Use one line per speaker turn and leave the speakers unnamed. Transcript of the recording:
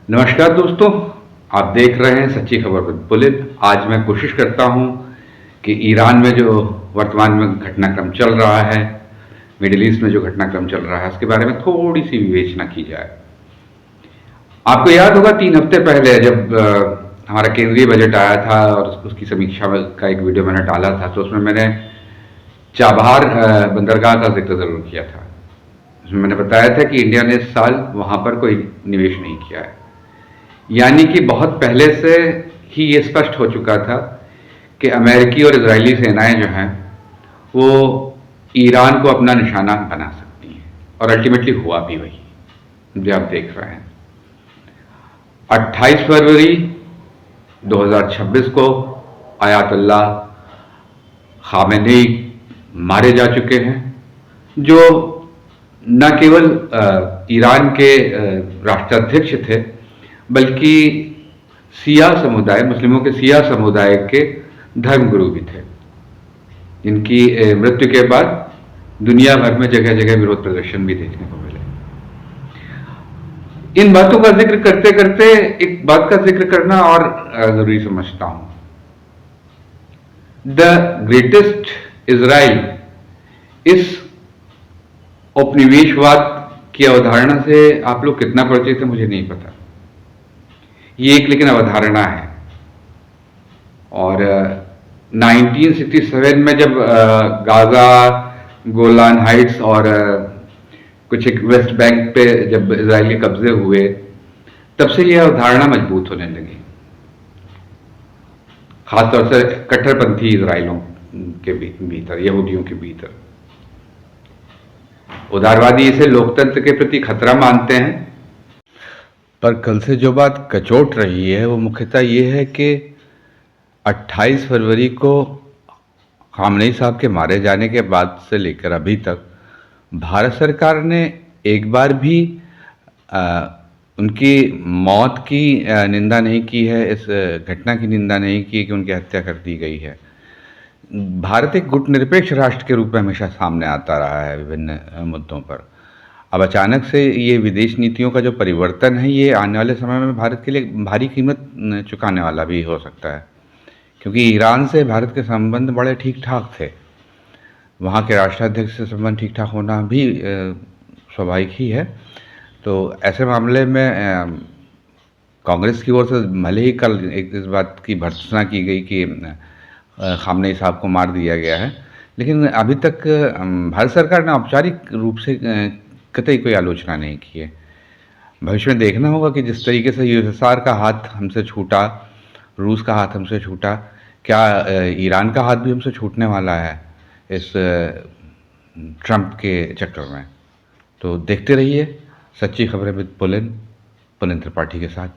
नमस्कार दोस्तों, आप देख रहे हैं सच्ची खबर विद पुलित। आज मैं कोशिश करता हूं कि ईरान में जो वर्तमान में घटनाक्रम चल रहा है, मिडिल ईस्ट में जो घटनाक्रम चल रहा है, उसके बारे में थोड़ी सी विवेचना की जाए। आपको याद होगा 3 हफ्ते पहले जब हमारा केंद्रीय बजट आया था और उसकी समीक्षा का एक वीडियो मैंने डाला था, तो उसमें मैंने चाबहार बंदरगाह का जिक्र जरूर किया था। उसमें मैंने बताया था कि इंडिया ने इस साल वहां पर कोई निवेश नहीं किया है। यानी कि बहुत पहले से ही ये स्पष्ट हो चुका था कि अमेरिकी और इजरायली सेनाएं जो हैं वो ईरान को अपना निशाना बना सकती हैं, और अल्टीमेटली हुआ भी वही जो आप देख रहे हैं। 28 फरवरी 2026 को आयतुल्लाह खामेनी मारे जा चुके हैं, जो न केवल ईरान के राष्ट्राध्यक्ष थे, बल्कि सिया समुदाय, मुस्लिमों के सिया समुदाय के धर्मगुरु भी थे, जिनकी मृत्यु के बाद दुनिया भर में जगह जगह विरोध प्रदर्शन भी देखने को मिले। इन बातों का जिक्र करते करते एक बात का जिक्र करना और जरूरी समझता हूं। द ग्रेटेस्ट इजराइल, इस उपनिवेशवाद की अवधारणा से आप लोग कितना परिचित हैं मुझे नहीं पता। ये एक लेकिन अवधारणा है, और 1967 में जब गाजा, गोलान हाइट्स और कुछ एक वेस्ट बैंक पे जब इजरायली कब्जे हुए, तब से यह अवधारणा मजबूत होने लगी, खासतौर से कट्टरपंथी इजरायलों के भीतर, यहूदियों के भीतर। उदारवादी इसे लोकतंत्र के प्रति खतरा मानते हैं, पर कल से जो बात कचोट रही है वो मुख्यतः ये है कि 28 फरवरी को खामनेई साहब के मारे जाने के बाद से लेकर अभी तक भारत सरकार ने एक बार भी उनकी मौत की निंदा नहीं की है, इस घटना की निंदा नहीं की कि उनकी हत्या कर दी गई है। भारत एक गुटनिरपेक्ष राष्ट्र के रूप में हमेशा सामने आता रहा है विभिन्न मुद्दों पर। अब अचानक से ये विदेश नीतियों का जो परिवर्तन है, ये आने वाले समय में भारत के लिए भारी कीमत चुकाने वाला भी हो सकता है, क्योंकि ईरान से भारत के संबंध बड़े ठीक ठाक थे। वहाँ के राष्ट्राध्यक्ष से संबंध ठीक ठाक होना भी स्वाभाविक ही है। तो ऐसे मामले में कांग्रेस की ओर से भले ही कल इस बात की भर्त्सना की गई कि खामनेई साहब को मार दिया गया है, लेकिन अभी तक भारत सरकार ने औपचारिक रूप से कतई कोई आलोचना नहीं की है। भविष्य में देखना होगा कि जिस तरीके से यूएसएसआर का हाथ हमसे छूटा, रूस का हाथ हमसे छूटा, क्या ईरान का हाथ भी हमसे छूटने वाला है इस ट्रंप के चक्कर में। तो देखते रहिए सच्ची खबरें विद पुलिन त्रिपाठी के साथ।